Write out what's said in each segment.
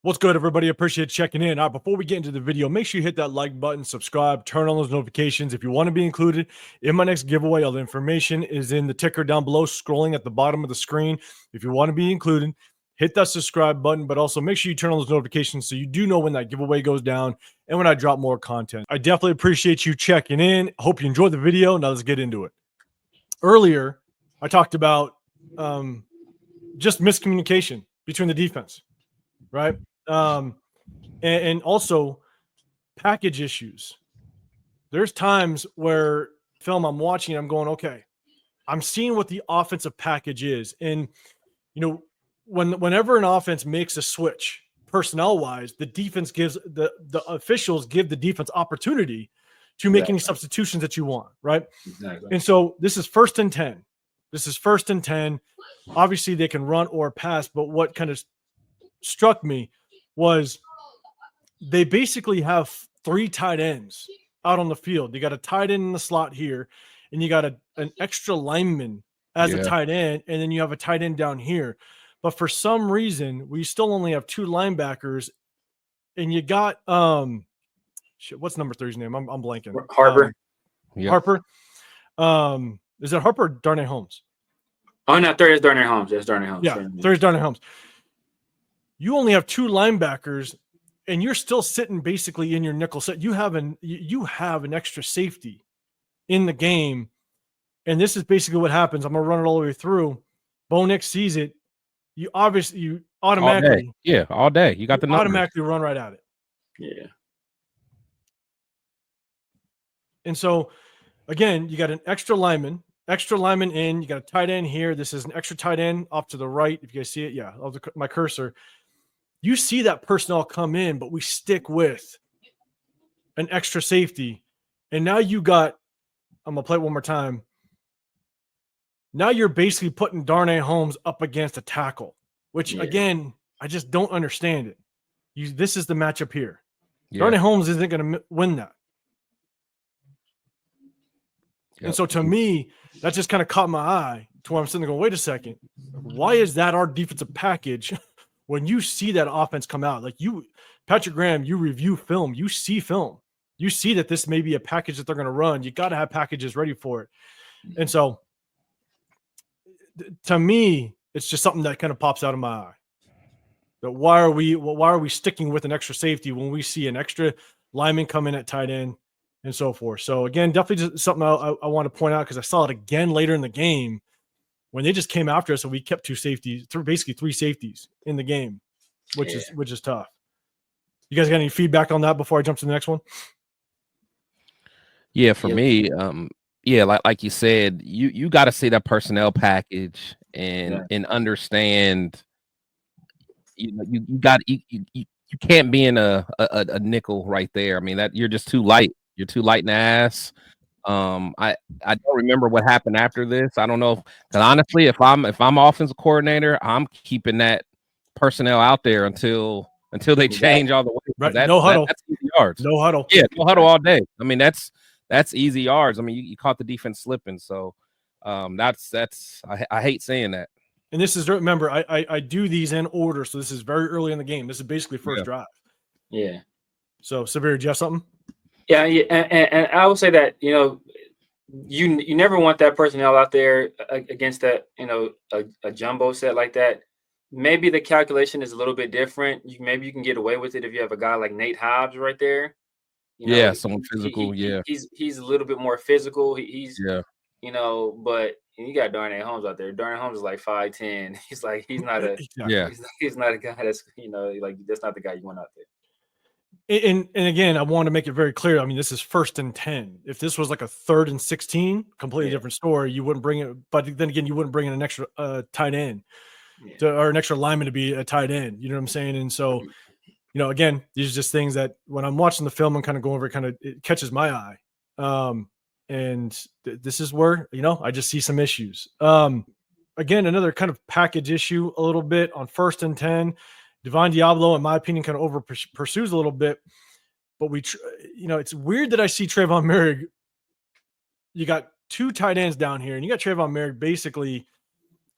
What's good, everybody? Appreciate checking in. All right, before we get into the video, make sure you hit that like button, subscribe, turn on those notifications. If you want to be included in my next giveaway, all the information is in the ticker down below, scrolling at the bottom of the screen. If you want to be included, hit that subscribe button, but also make sure you turn on those notifications so you do know when that giveaway goes down and when I drop more content. I definitely appreciate you checking in. Hope you enjoyed the video. Now let's get into it. Earlier, I talked about just miscommunication between the defense, right? And also package issues. There's times where film I'm watching, I'm going, okay, I'm seeing what the offensive package is. And, whenever an offense makes a switch personnel wise, the defense gives the officials give the defense opportunity to make any substitutions that you want. Right. Exactly. And so this is 1st and 10. This is 1st and 10. Obviously they can run or pass, but what kind of struck me was they basically have 3 tight ends out on the field. You got a tight end in the slot here, and you got an extra lineman as a tight end, and then you have a tight end down here. But for some reason, we still only have 2 linebackers, and you got what's number 3's name? I'm blanking. Harper. Harper. Is it Harper or Darnay Holmes? Oh, no, third is Darnay Holmes. Yes, Darnay Holmes. Yeah, third is Darnay Holmes. You only have 2 linebackers, and you're still sitting basically in your nickel set. You have an extra safety in the game, and this is basically what happens. I'm gonna run it all the way through. Bo Nix sees it. You automatically, all day. You got the numbers. Automatically run right at it. Yeah. And so, again, you got an extra lineman in. You got a tight end here. This is an extra tight end off to the right. If you guys see it, my cursor. You see that personnel come in, but we stick with an extra safety. And now you got, I'm going to play it one more time. Now you're basically putting Darnay Holmes up against a tackle, which, again, I just don't understand it. This is the matchup here. Darnay Holmes isn't going to win that. And so to me, that just kind of caught my eye to where I'm sitting there going, wait a second. Why is that our defensive package? When you see that offense come out, like Patrick Graham, you review film, you see film, you see that this may be a package that they're going to run. You got to have packages ready for it. And so to me, it's just something that kind of pops out of my eye. That why are we sticking with an extra safety when we see an extra lineman come in at tight end and so forth? So again, definitely just something I want to point out because I saw it again later in the game when they just came after us and we kept 2 safeties, basically 3 safeties in the game, which is tough. You guys got any feedback on that before I jump to the next one? Yeah, for me, like you said, you got to see that personnel package and understand. You can't be in a nickel right there. I mean that you're just too light. You're too light in the ass. I don't remember what happened after this. I don't know because honestly, if I'm offensive coordinator, I'm keeping that personnel out there until they change all the way. Right. No huddle. That's easy yards. No huddle. Yeah, no huddle all day. I mean that's easy yards. I mean you caught the defense slipping. So I hate saying that. And this is, remember, I do these in order, so this is very early in the game. This is basically first drive. Yeah. So Severe, do you have something? Yeah, and I would say that you never want that personnel out there against that a jumbo set like that. Maybe the calculation is a little bit different. Maybe you can get away with it if you have a guy like Nate Hobbs right there. Someone physical. He's a little bit more physical. But you got Darnay Holmes out there. Darnay Holmes is like 5'10". He's not a he's not a guy that's that's not the guy you want out there. And again, I want to make it very clear. I mean, this is 1st and 10. If this was like a 3rd and 16, completely different story. You wouldn't bring it, but then again, you wouldn't bring in an extra tight end or an extra lineman to be a tight end. You know what I'm saying? And so, again, these are just things that when I'm watching the film and kind of going over, it catches my eye. And this is where I just see some issues. Again, another kind of package issue a little bit on 1st and 10. Devon Diablo, in my opinion, kind of over pursues a little bit, but it's weird that I see Trayvon Merrick. You got 2 tight ends down here, and you got Trayvon Merrick basically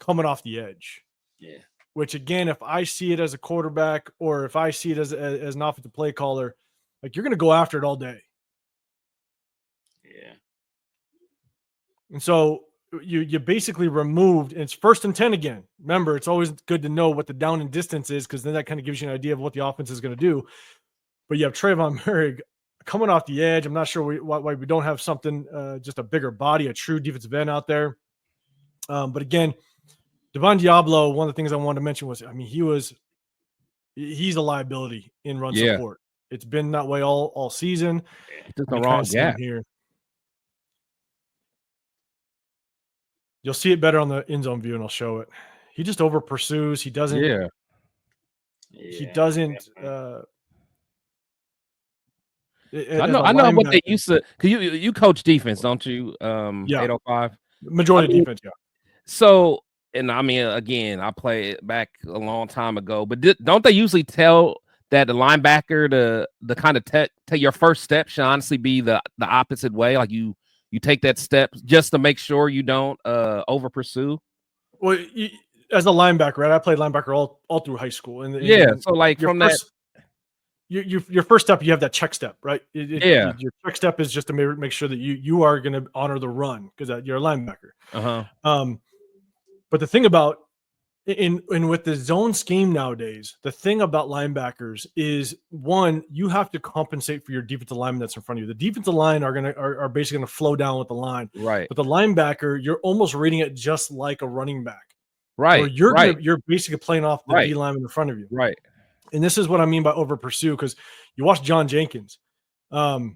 coming off the edge. Yeah. which again, if I see it as a quarterback or if I see it as an offensive play caller, like, you're going to go after it all day. Yeah. And so you basically removed, and it's 1st and 10 again. Remember, it's always good to know what the down and distance is, because then that kind of gives you an idea of what the offense is going to do. But you have Trayvon Merrick coming off the edge. I'm not sure why we don't have something, just a bigger body, a true defensive end out there. But again, Devon Diablo, one of the things I wanted to mention was, I mean, he's a liability in run support. It's been that way all season. Just the wrong gap here. You'll see it better on the end zone view, and I'll show it. He just over pursues. He doesn't. Yeah. He doesn't. I know what they used to. Cause you coach defense, don't you? Yeah. 805. Majority defense. Yeah. So, and I mean, again, I played back a long time ago, but don't they usually tell that the linebacker the kind of take your first step should honestly be the opposite way? Like you take that step just to make sure you don't over pursue. Well, as a linebacker, right? I played linebacker all through high school, and so like from that, your first step, you have that check step, right? Your check step is just to make sure that you are going to honor the run, because you're a linebacker. But the thing about in with the zone scheme nowadays, the thing about linebackers is, one, you have to compensate for your defensive lineman that's in front of you. The defensive line are basically going to flow down with the line, right? But the linebacker, you're almost reading it just like a running back, right? Or you're basically playing off the D lineman in front of you, right? And this is what I mean by over pursue, because you watch John Jenkins. As a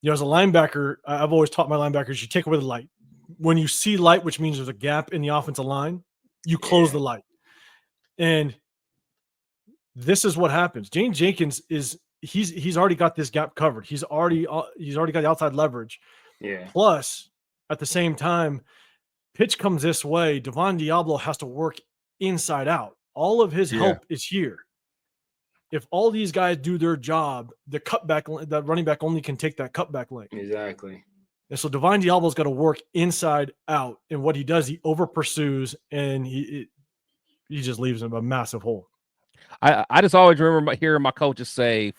linebacker, I've always taught my linebackers, you take away the light. When you see light, which means there's a gap in the offensive line, you close the light. And this is what happens. James Jenkins he's already got this gap covered. He's already got the outside leverage. Yeah. Plus, at the same time, pitch comes this way, Devon Diablo has to work inside out. All of his help is here. If all these guys do their job, the running back only can take that cutback lane. Exactly. And so Devon Diablo's got to work inside out. And what he does, he over pursues, and he just leaves him a massive hole. I just always remember hearing my coaches say,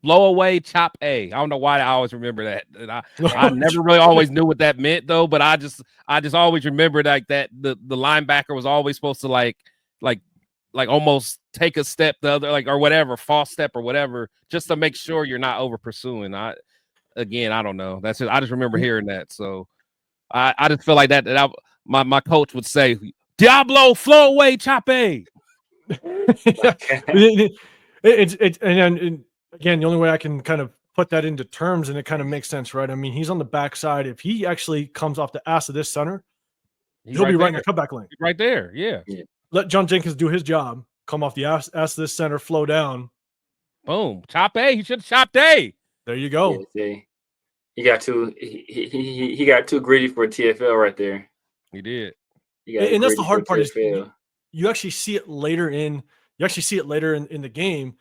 "Flow away, chop A." I don't know why I always remember that. And I never really always knew what that meant, though. But I just always remembered like that the linebacker was always supposed to like almost take a step the other, like, or whatever, false step or whatever, just to make sure you're not over pursuing. I don't know. That's it. I just remember hearing that. So I just feel like that my coach would say, "Diablo, flow away, chop A." And again, the only way I can kind of put that into terms, and it kind of makes sense, right? I mean, he's on the backside. If he actually comes off the ass of this center, he'll be right in the cutback lane. Right there, yeah. Let John Jenkins do his job. Come off the ass of this center, flow down. Boom, chop A. He should have chopped A. There you go. Yeah, he got too he got too greedy for a TFL right there. He did. And that's the hard part is you actually see it later in the game,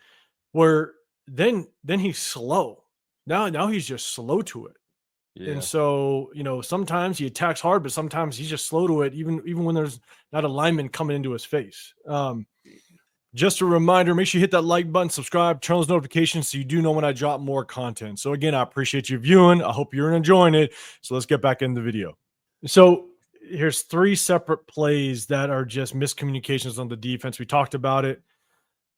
where then he's slow. Now he's just slow to it. Yeah. And so, sometimes he attacks hard, but sometimes he's just slow to it, even when there's not a lineman coming into his face. Just a reminder, make sure you hit that like button, subscribe, turn on those notifications so you do know when I drop more content. So again, I appreciate you viewing. I hope you're enjoying it. So let's get back in the video. So here's 3 separate plays that are just miscommunications on the defense. We talked about it.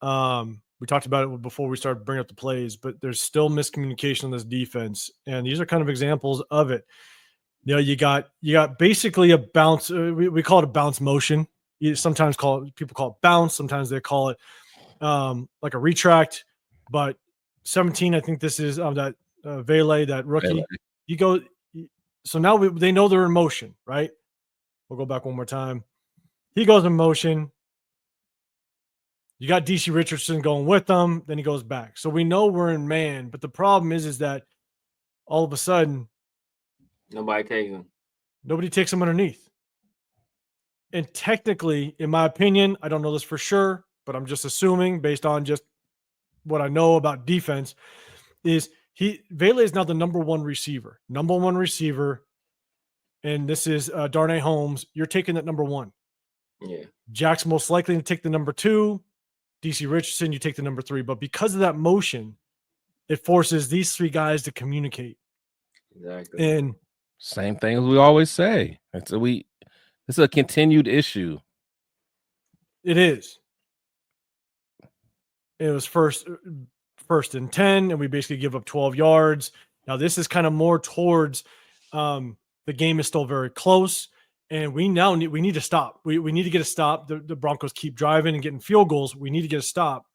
We talked about it before we started bringing up the plays, but there's still miscommunication on this defense. And these are kind of examples of it. You got basically a bounce. We call it a bounce motion. People call it bounce. Sometimes they call it like a retract. But 17, I think this is that Vele, that rookie. Vele. So now they know they're in motion, right? We'll go back one more time. He goes in motion. You got DC Richardson going with them. Then he goes back. So we know we're in man. But the problem is that all of a sudden, nobody takes him underneath. And technically, in my opinion, I don't know this for sure, but I'm just assuming based on just what I know about defense, is Vele is now the number one receiver. And this is Darnay Holmes. You're taking that number one. Yeah. Jack's most likely to take the number 2. DC Richardson, you take the number 3. But because of that motion, it forces these 3 guys to communicate. Exactly. And same thing as we always say. It's a continued issue. it is. It was first and 10, and we basically give up 12 yards. Now this is kind of more towards the game is still very close, and we need to stop. We need to get a stop. The Broncos keep driving and getting field goals. We need to get a stop,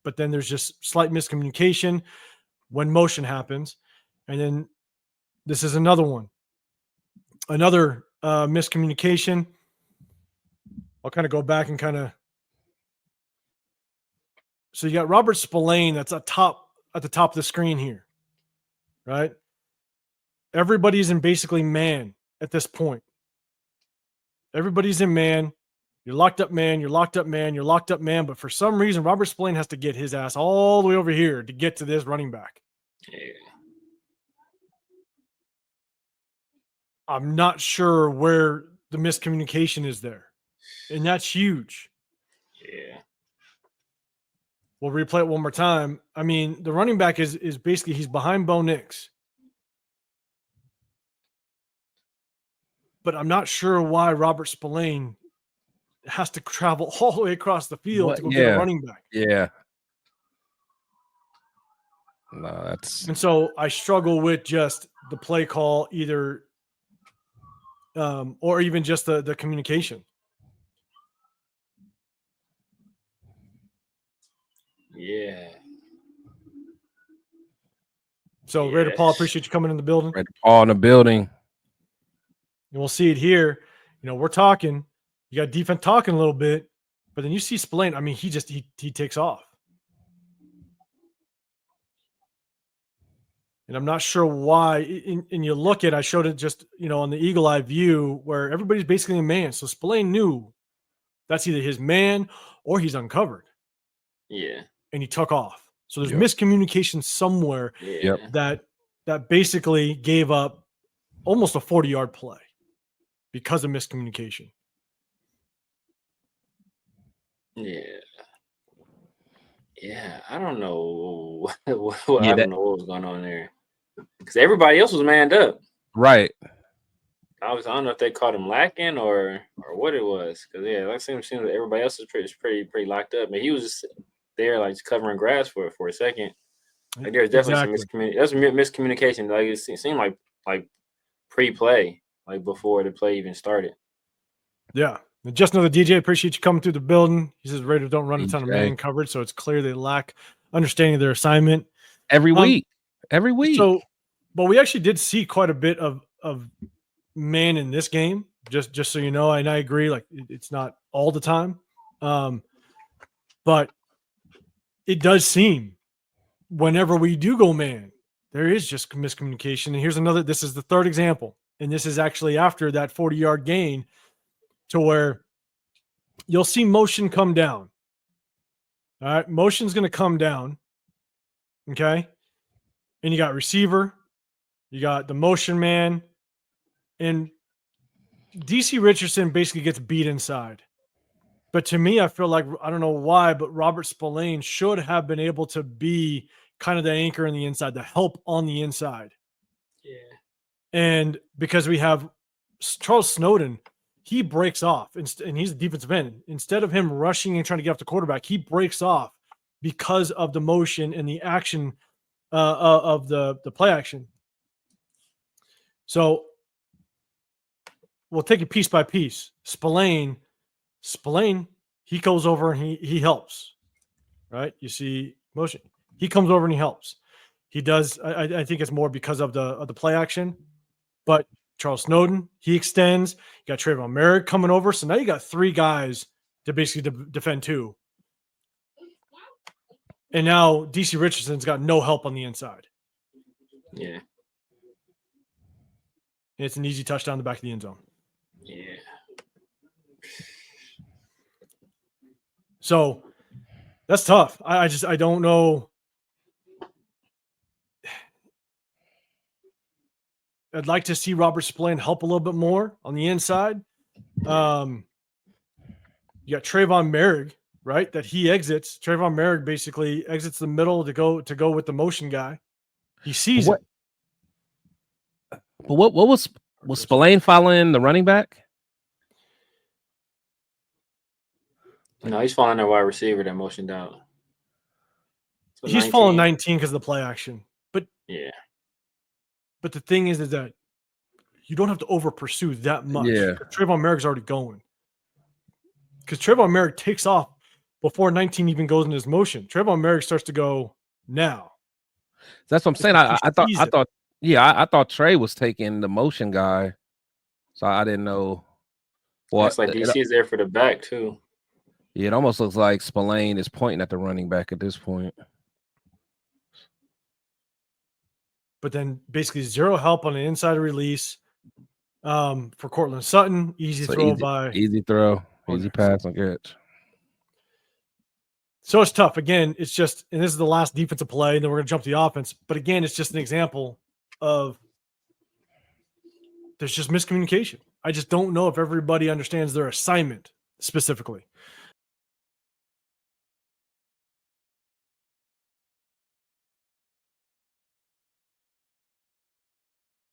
but then there's just slight miscommunication when motion happens, and then this is another one, another miscommunication. I'll kind of go back and kind of. So you got Robert Spillane that's at the top of the screen here, right? Everybody's in basically man at this point. Everybody's in man. You're locked up man. You're locked up man. You're locked up man. But for some reason, Robert Spillane has to get his ass all the way over here to get to this running back. Yeah. I'm not sure where the miscommunication is there. And that's huge. Yeah. We'll replay it one more time. I mean, the running back is basically he's behind Bo Nix. But I'm not sure why Robert Spillane has to travel all the way across the field to go get a running back. Yeah. No, that's. And so I struggle with just the play call, either or even just the communication. Yeah. So Raider Paul, appreciate you coming in the building. Raider Paul in the building. And we'll see it here. You know, we're talking. You got defense talking a little bit, but then you see Spillane. I mean, he takes off. And I'm not sure why. And you look at, I showed it just, on the eagle eye view where everybody's basically a man. So Spillane knew that's either his man or he's uncovered. Yeah. And he took off. So there's miscommunication somewhere that basically gave up almost a 40-yard play because of miscommunication. Yeah. Yeah. I don't know. I don't know what was going on there. Because everybody else was manned up. Right. I don't know if they caught him lacking or what it was. Because like seems like everybody else was pretty locked up. But he was just there like just covering grass for a second. Like there's definitely some miscommunication. That's miscommunication. Like it seemed like pre-play, like before the play even started. Yeah. Just another DJ, appreciate you coming through the building. He says Raiders don't run a ton of man coverage, so it's clear they lack understanding of their assignment. Every week. So, but we actually did see quite a bit of man in this game, just so you know, and I agree, like it's not all the time. But it does seem whenever we do go man, there is just miscommunication. And here's another, this is the third example. And this is actually after that 40-yard gain to where you'll see motion come down. All right. Motion's going to come down. Okay. And you got receiver, you got the motion man, and DC Richardson basically gets beat inside. But to me, I feel like, I don't know why, but Robert Spillane should have been able to be kind of the anchor on the inside, the help on the inside. Yeah. And because we have Charles Snowden, he breaks off, and he's a defensive end. Instead of him rushing and trying to get off the quarterback, he breaks off because of the motion and the action of the play action. So we'll take it piece by piece. Spillane, he goes over and he helps, right? You see motion. He comes over and he helps. He does. I think it's more because of the play action, but Charles Snowden, he extends. You got Trayvon Merrick coming over. So now you got 3 guys to basically defend 2. And now DC Richardson's got no help on the inside. Yeah. And it's an easy touchdown in the back of the end zone. Yeah. So that's tough. I don't know. I'd like to see Robert Spillane help a little bit more on the inside. You got Trayvon Merrick, right? That he exits. Trayvon Merrick basically exits the middle to go with the motion guy. He sees What? it. But what was Spillane following the running back? No, he's following their wide receiver that motioned out. So He's following 19 because of the play action. But yeah. But the thing is that you don't have to over pursue that much. Yeah. Trayvon Merrick's already going. Because Trayvon Merrick takes off before 19 even goes in his motion. Trayvon Merrick starts to go now. That's what I'm saying. I thought Trey was taking the motion guy. So I didn't know what. It's like DC is there for the back too. Yeah, it almost looks like Spillane is pointing at the running back at this point. But then basically zero help on an inside release for Cortland Sutton. Easy throw, easy pass and catch. So it's tough. Again, it's just, and this is the last defensive play, and then we're going to jump to the offense. But again, it's just an example of there's just miscommunication. I just don't know if everybody understands their assignment specifically.